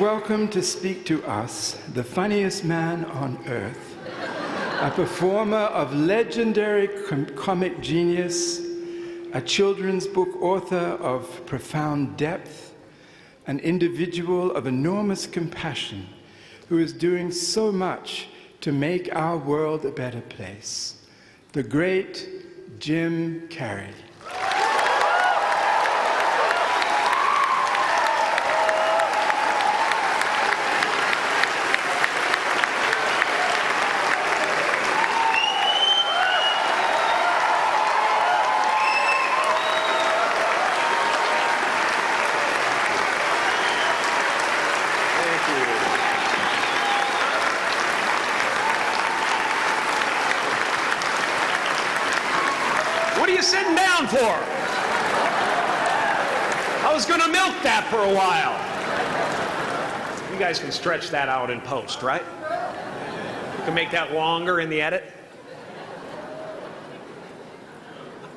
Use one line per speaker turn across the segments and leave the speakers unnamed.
welcome to speak to us the funniest man on earth, a performer of legendary comic genius, a children's book author of profound depth, an individual of enormous compassion who is doing so much to make our world a better place, the great Jim Kerri.
Sitting down for? I was gonna milk that for a while. You guys can stretch that out in post, right? You can make that longer in the edit.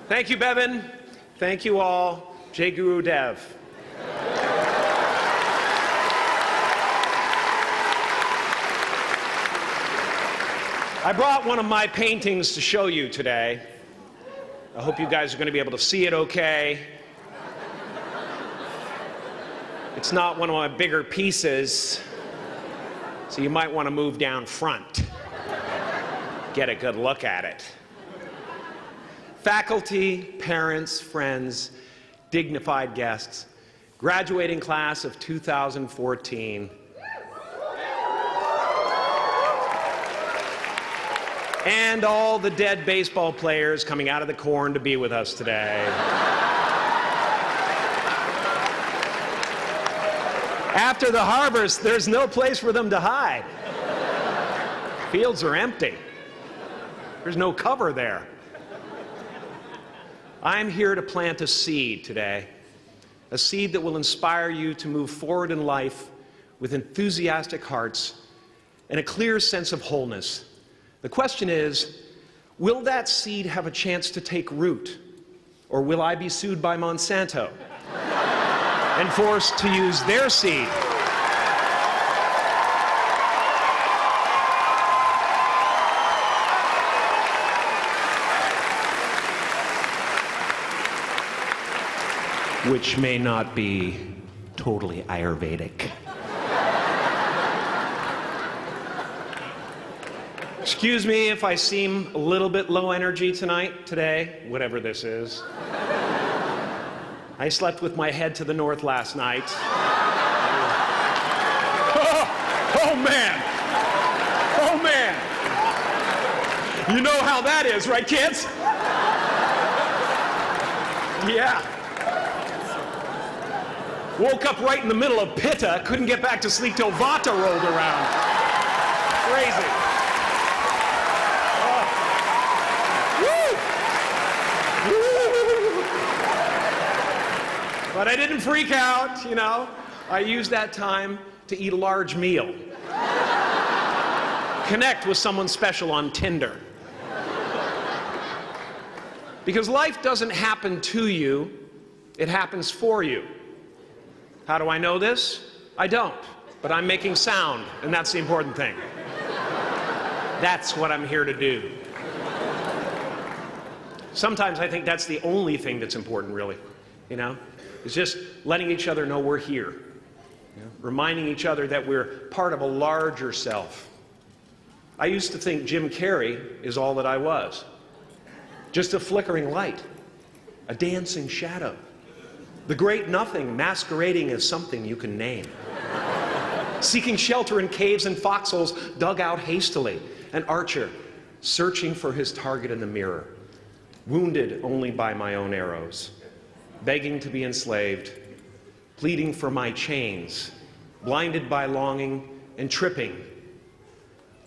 Thank you, Bevan. Thank you all. Jai Guru Dev. I brought one of my paintings to show you today. I hope you guys are going to be able to see it okay. It's not one of my bigger pieces, so you might want to move down front. Get a good look at it. Faculty, parents, friends, dignified guests, graduating class of 2014. And all the dead baseball players coming out of the corn to be with us today. After the harvest, there's no place for them to hide. Fields are empty. There's no cover there. I'm here to plant a seed today, a seed that will inspire you to move forward in life with enthusiastic hearts and a clear sense of wholeness. The question is, will that seed have a chance to take root, or will I be sued by Monsanto and forced to use their seed? Which may not be totally Ayurvedic. Excuse me if I seem a little bit low energy today, whatever this is. I slept with my head to the north last night. Oh man! Oh man! You know how that is, right, kids? Yeah. Woke up right in the middle of Pitta, couldn't get back to sleep till Vata rolled around. Crazy. But I didn't freak out, you know. I used that time to eat a large meal. Connect with someone special on Tinder. Because life doesn't happen to you, it happens for you. How do I know this? I don't, but I'm making sound, and that's the important thing. That's what I'm here to do. Sometimes I think that's the only thing that's important, really, you know? It's just letting each other know we're here. You know? Reminding each other that we're part of a larger self. I used to think Jim Kerri is all that I was. Just a flickering light, a dancing shadow, the great nothing masquerading as something you can name. Seeking shelter in caves and foxholes dug out hastily, an archer searching for his target in the mirror, wounded only by my own arrows, begging to be enslaved, pleading for my chains, blinded by longing and tripping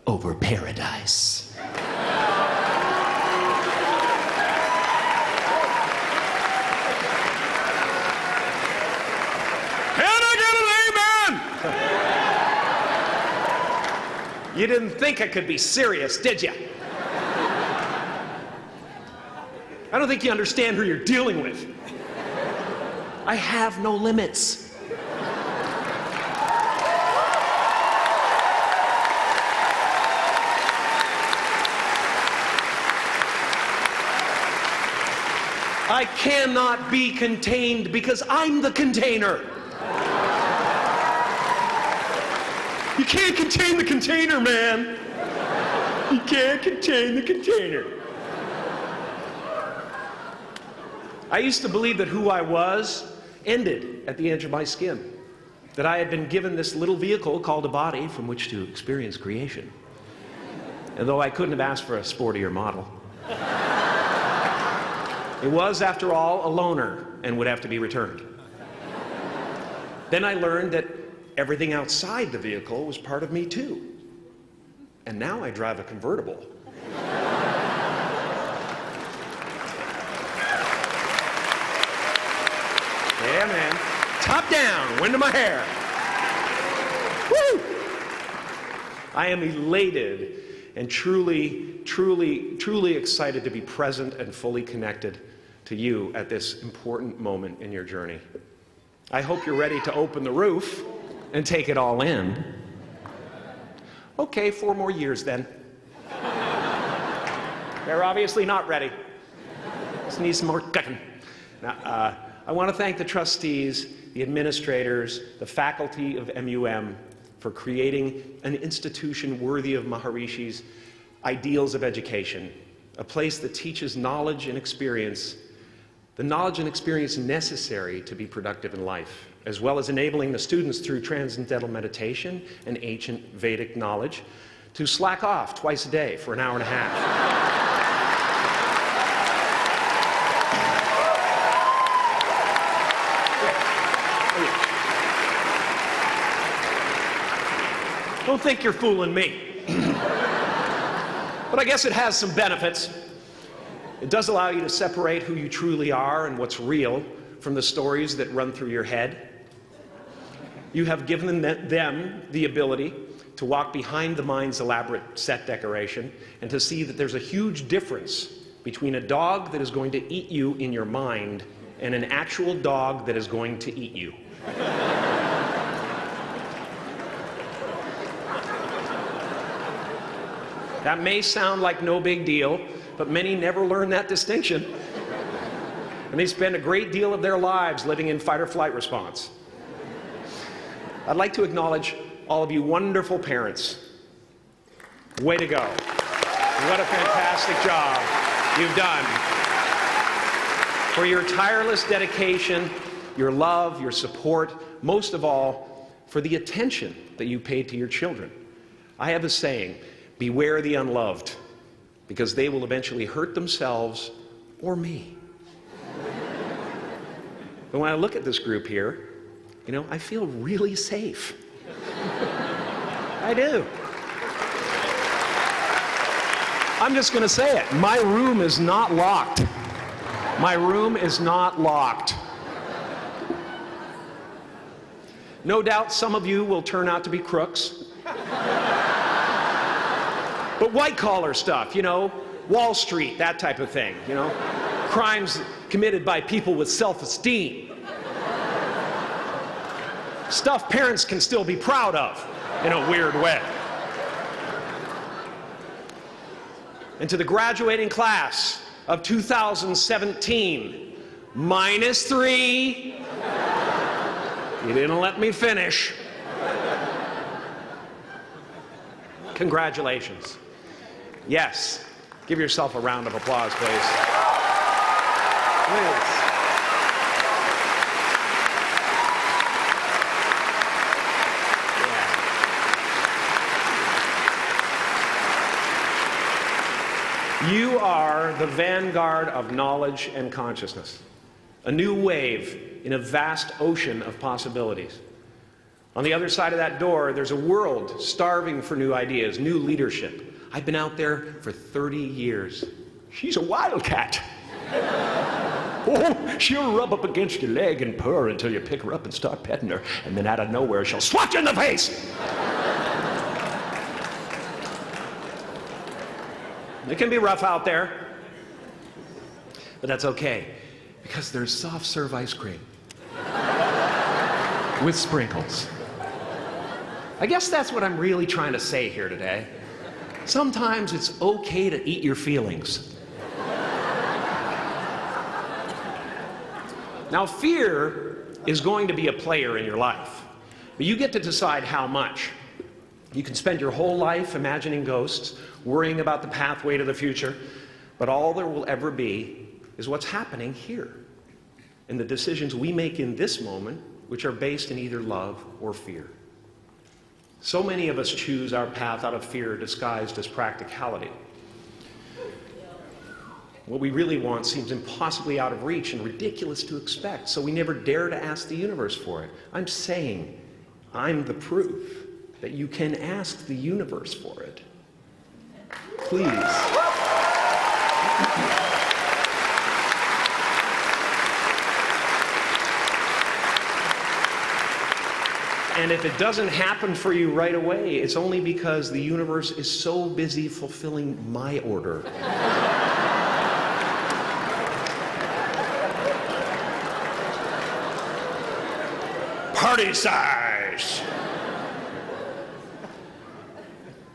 over paradise. Can I get an amen? You didn't think I could be serious, did you? I don't think you understand who you're dealing with. I have no limits. I cannot be contained because I'm the container. You can't contain the container, man. You can't contain the container. I used to believe that who I was ended at the edge of my skin, that I had been given this little vehicle called a body from which to experience creation. And though I couldn't have asked for a sportier model, it was, after all, a loaner and would have to be returned. Then I learned that everything outside the vehicle was part of me too. And now I drive a convertible. Yeah, man. Top down, wind of my hair. Woo! I am elated and truly excited to be present and fully connected to you at this important moment in your journey. I hope you're ready to open the roof and take it all in. Okay, 4 more years then. They're obviously not ready. Just need some more cooking. Now, I want to thank the trustees, the administrators, the faculty of MUM for creating an institution worthy of Maharishi's ideals of education, a place that teaches knowledge and experience, the knowledge and experience necessary to be productive in life, as well as enabling the students through transcendental meditation and ancient Vedic knowledge to slack off twice a day for an hour and a half. Don't think you're fooling me. But I guess it has some benefits. It does allow you to separate who you truly are and what's real from the stories that run through your head. You have given them the ability to walk behind the mind's elaborate set decoration and to see that there's a huge difference between a dog that is going to eat you in your mind and an actual dog that is going to eat you. That may sound like no big deal, but many never learn that distinction. And they spend a great deal of their lives living in fight or flight response. I'd like to acknowledge all of you wonderful parents. Way to go. What a fantastic job you've done. For your tireless dedication, your love, your support, most of all, for the attention that you paid to your children. I have a saying, beware the unloved, because they will eventually hurt themselves or me. But when I look at this group here, you know, I feel really safe. I do. I'm just going to say it. My room is not locked. My room is not locked. No doubt some of you will turn out to be crooks. But white-collar stuff, you know, Wall Street, that type of thing, you know, crimes committed by people with self-esteem. Stuff parents can still be proud of in a weird way. And to the graduating class of 2017, -3, you didn't let me finish. Congratulations. Yes, give yourself a round of applause, please. Please. Yeah. You are the vanguard of knowledge and consciousness, a new wave in a vast ocean of possibilities. On the other side of that door, there's a world starving for new ideas, new leadership. I've been out there for 30 years. She's a wildcat. Oh, she'll rub up against your leg and purr until you pick her up and start petting her, and then out of nowhere, she'll swat you in the face. It can be rough out there, but that's okay, because there's soft serve ice cream with sprinkles. I guess that's what I'm really trying to say here today. Sometimes it's okay to eat your feelings. Now, fear is going to be a player in your life, but you get to decide how much. You can spend your whole life imagining ghosts, worrying about the pathway to the future, but all there will ever be is what's happening here, and the decisions we make in this moment, which are based in either love or fear. So many of us choose our path out of fear disguised as practicality. What we really want seems impossibly out of reach and ridiculous to expect, so we never dare to ask the universe for it. I'm saying, I'm the proof that you can ask the universe for it. Please. And if it doesn't happen for you right away, it's only because the universe is so busy fulfilling my order. Party size!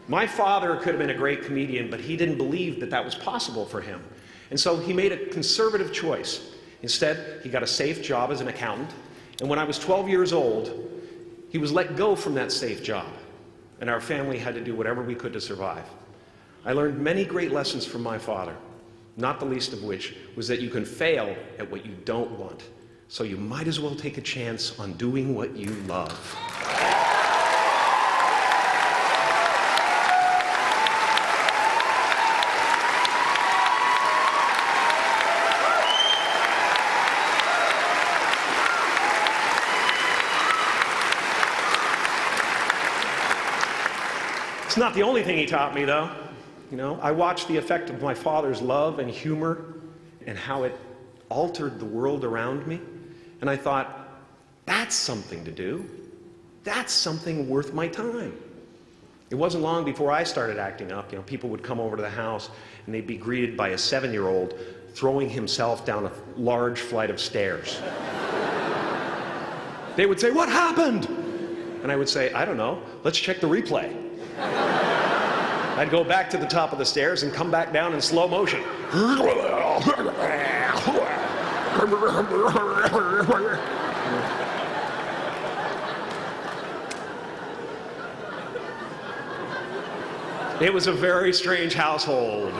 My father could have been a great comedian, but he didn't believe that that was possible for him. And so he made a conservative choice. Instead, he got a safe job as an accountant. And when I was 12 years old, he was let go from that safe job. And our family had to do whatever we could to survive. I learned many great lessons from my father, not the least of which was that you can fail at what you don't want. So you might as well take a chance on doing what you love. It's not the only thing he taught me, though. You know, I watched the effect of my father's love and humor and how it altered the world around me. And I thought, that's something to do. That's something worth my time. It wasn't long before I started acting up. You know, people would come over to the house and they'd be greeted by a 7-year-old throwing himself down a large flight of stairs. They would say, "What happened?" And I would say, "I don't know. Let's check the replay." I'd go back to the top of the stairs and come back down in slow motion. It was a very strange household.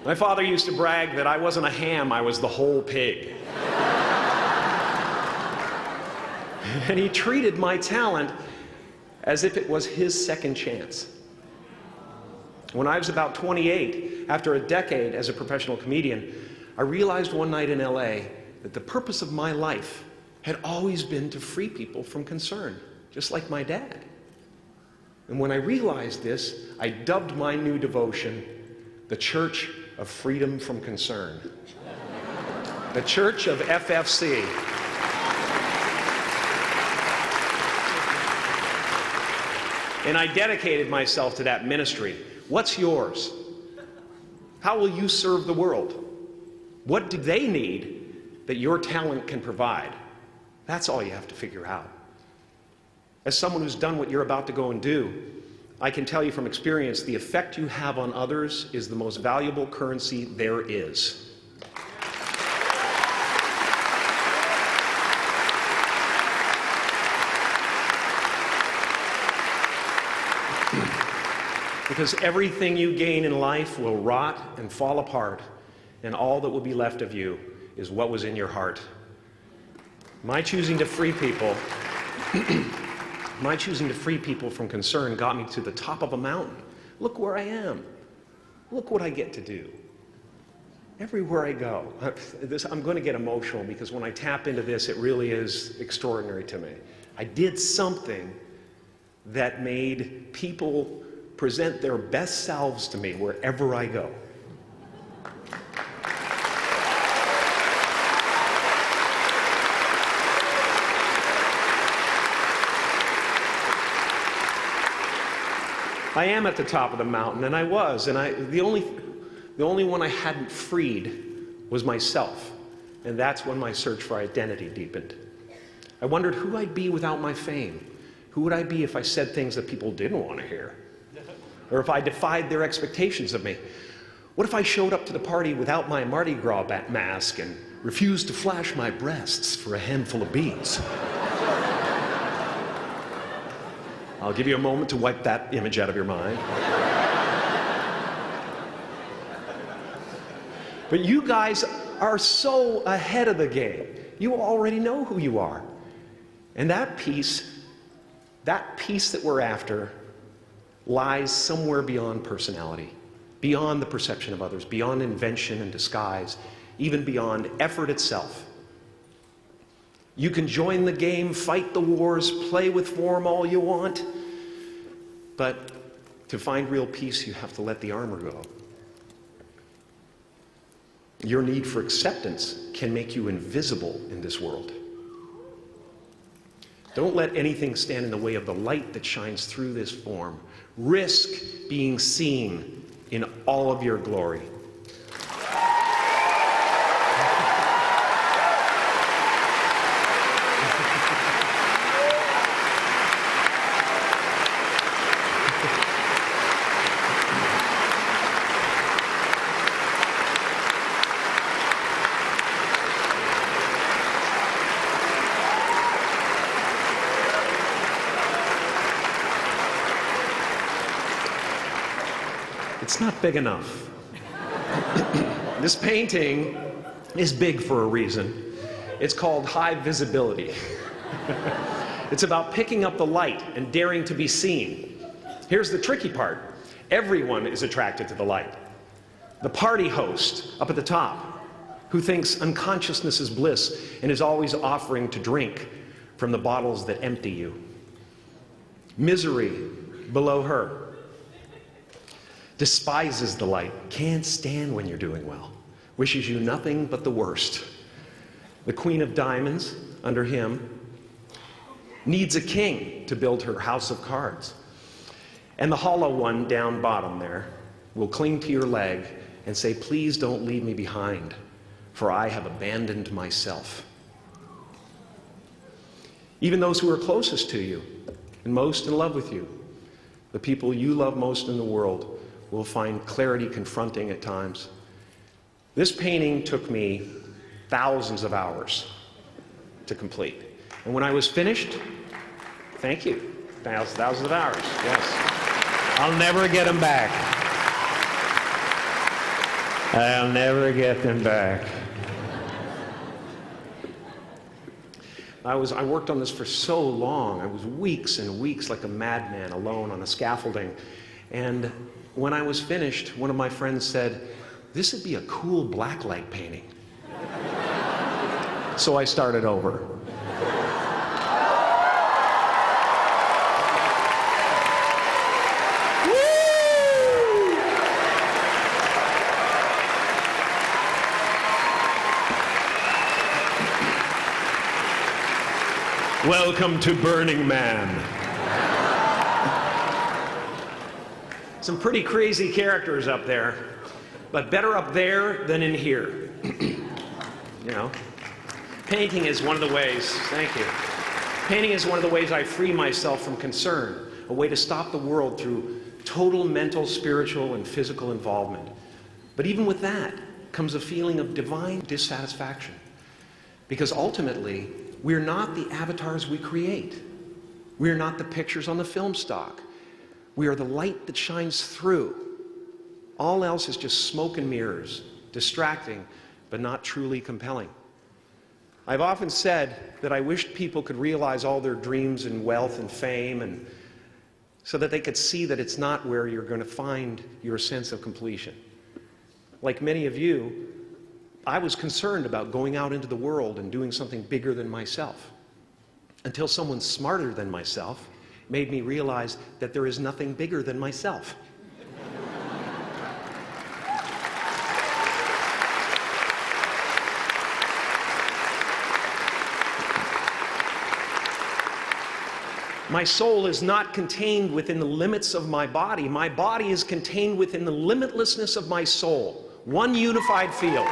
My father used to brag that I wasn't a ham, I was the whole pig. And he treated my talent as if it was his second chance. When I was about 28, after a decade as a professional comedian, I realized one night in LA that the purpose of my life had always been to free people from concern, just like my dad. And when I realized this, I dubbed my new devotion the Church of Freedom from Concern. The Church of FFC. And I dedicated myself to that ministry. What's yours? How will you serve the world? What do they need that your talent can provide? That's all you have to figure out. As someone who's done what you're about to go and do, I can tell you from experience, the effect you have on others is the most valuable currency there is. Because everything you gain in life will rot and fall apart, and all that will be left of you is what was in your heart. My choosing to free people, from concern got me to the top of a mountain. Look where I am. Look what I get to do. Everywhere I go. I'm going to get emotional because when I tap into this, it really is extraordinary to me. I did something that made people present their best selves to me wherever I go. I am at the top of the mountain, and I was, and the only one I hadn't freed was myself, and that's when my search for identity deepened. I wondered who I'd be without my fame. Who would I be if I said things that people didn't want to hear? Or if I defied their expectations of me? What if I showed up to the party without my Mardi Gras mask and refused to flash my breasts for a handful of beads? I'll give you a moment to wipe that image out of your mind. But you guys are so ahead of the game. You already know who you are. And that peace that we're after lies somewhere beyond personality, beyond the perception of others, beyond invention and disguise, even beyond effort itself. You can join the game, fight the wars, play with form all you want, but to find real peace, you have to let the armor go. Your need for acceptance can make you invisible in this world. Don't let anything stand in the way of the light that shines through this form. Risk being seen in all of your glory. It's not big enough. This painting is big for a reason. It's called high visibility. It's about picking up the light and daring to be seen. Here's the tricky part. Everyone is attracted to the light. The party host up at the top, who thinks unconsciousness is bliss and is always offering to drink from the bottles that empty you. Misery below her. Despises the light, can't stand when you're doing well, wishes you nothing but the worst. The Queen of Diamonds, under him, needs a king to build her house of cards. And the hollow one down bottom there will cling to your leg and say, please don't leave me behind, for I have abandoned myself. Even those who are closest to you and most in love with you, the people you love most in the world, will find clarity confronting at times. This painting took me thousands of hours to complete. And when I was finished, thank you, thousands of hours, yes. I'll never get them back. I'll never get them back. I worked on this for so long. I was weeks and weeks like a madman alone on the scaffolding. And when I was finished, one of my friends said, this would be a cool blacklight painting. So I started over. Welcome to Burning Man. Some pretty crazy characters up there, but better up there than in here. You know, painting is one of the ways, thank you. Painting is one of the ways I free myself from concern, a way to stop the world through total mental, spiritual, and physical involvement. But even with that comes a feeling of divine dissatisfaction, because ultimately, we're not the avatars we create. We're not the pictures on the film stock. We are the light that shines through. All else is just smoke and mirrors, distracting, but not truly compelling. I've often said that I wished people could realize all their dreams and wealth and fame, and so that they could see that it's not where you're going to find your sense of completion. Like many of you, I was concerned about going out into the world and doing something bigger than myself, until someone smarter than myself made me realize that there is nothing bigger than myself. My soul is not contained within the limits of my body. My body is contained within the limitlessness of my soul. One unified field.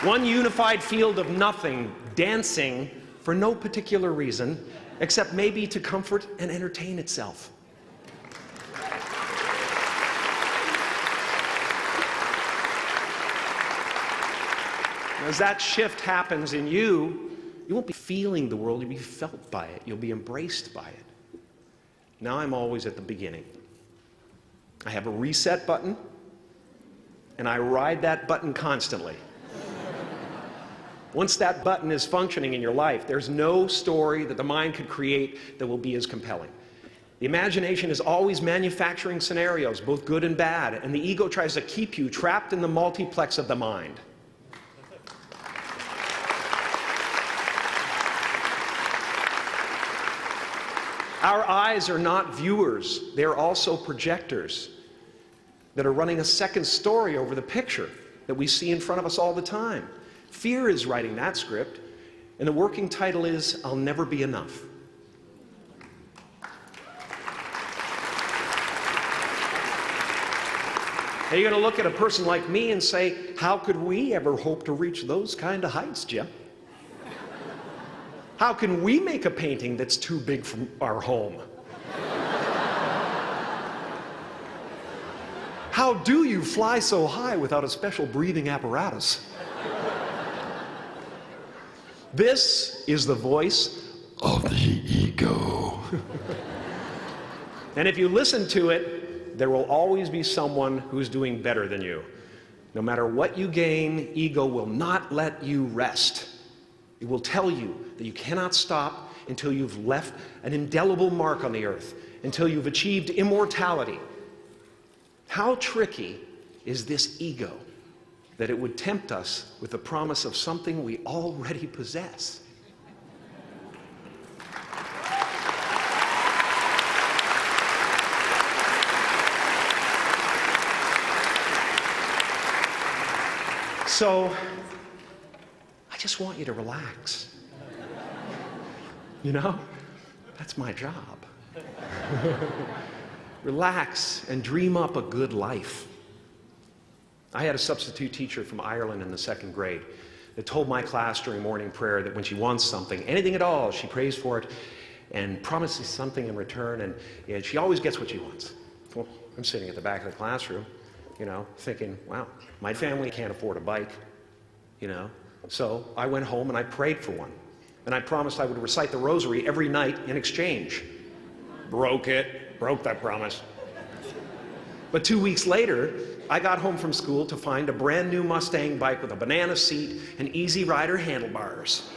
One unified field of nothing, dancing for no particular reason, except maybe to comfort and entertain itself. As that shift happens in you, you won't be feeling the world, you'll be felt by it. You'll be embraced by it. Now I'm always at the beginning. I have a reset button, and I ride that button constantly. Once that button is functioning in your life, there's no story that the mind could create that will be as compelling. The imagination is always manufacturing scenarios, both good and bad, and the ego tries to keep you trapped in the multiplex of the mind. Our eyes are not viewers, they're also projectors that are running a second story over the picture that we see in front of us all the time. Fear is writing that script, and the working title is, I'll Never Be Enough. Now you're going to look at a person like me and say, how could we ever hope to reach those kind of heights, Jim? How can we make a painting that's too big for our home? How do you fly so high without a special breathing apparatus? This is the voice of the ego. And if you listen to it, there will always be someone who's doing better than you. No matter what you gain, ego will not let you rest. It will tell you that you cannot stop until you've left an indelible mark on the earth, until you've achieved immortality. How tricky is this ego that it would tempt us with the promise of something we already possess? So, I just want you to relax. You know, that's my job. Relax and dream up a good life. I had a substitute teacher from Ireland in the 2nd grade that told my class during morning prayer that when she wants something, anything at all, she prays for it and promises something in return, and she always gets what she wants. Well, I'm sitting at the back of the classroom, you know, thinking, wow, my family can't afford a bike, you know. So I went home and I prayed for one. And I promised I would recite the rosary every night in exchange. Broke that promise. But 2 weeks later, I got home from school to find a brand new Mustang bike with a banana seat and Easy Rider handlebars.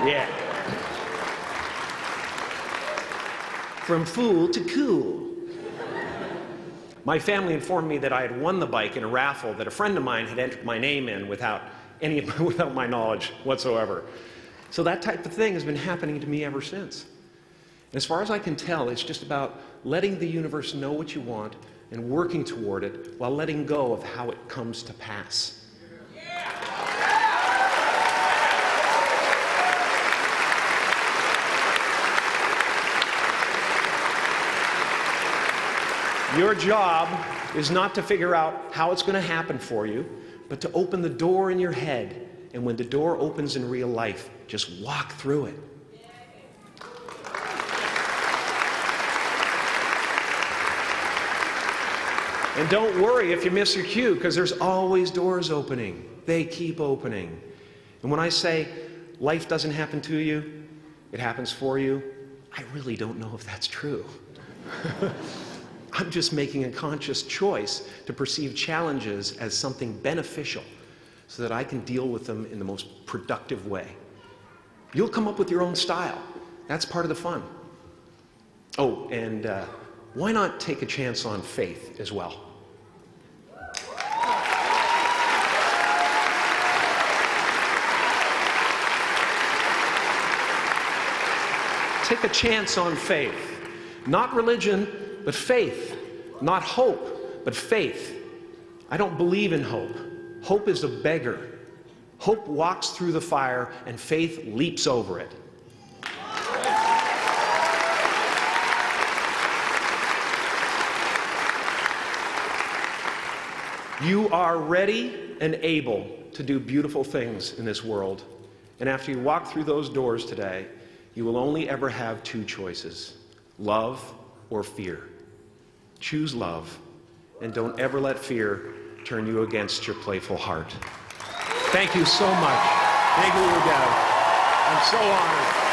Yeah. From fool to cool. My family informed me that I had won the bike in a raffle that a friend of mine had entered my name in without my knowledge whatsoever. So that type of thing has been happening to me ever since. And as far as I can tell, it's just about letting the universe know what you want and working toward it while letting go of how it comes to pass. Your job is not to figure out how it's going to happen for you, but to open the door in your head. And when the door opens in real life, just walk through it. And don't worry if you miss your cue, because there's always doors opening. They keep opening. And when I say life doesn't happen to you, it happens for you, I really don't know if that's true. I'm just making a conscious choice to perceive challenges as something beneficial so that I can deal with them in the most productive way. You'll come up with your own style. That's part of the fun. Oh, and why not take a chance on faith as well? Take a chance on faith. Not religion, but faith. Not hope, but faith. I don't believe in hope. Hope is a beggar. Hope walks through the fire, and faith leaps over it. You are ready and able to do beautiful things in this world. And after you walk through those doors today, You will only ever have two choices, love or fear. Choose love, and don't ever let fear turn you against your playful heart. Thank you so much. I'm so honored.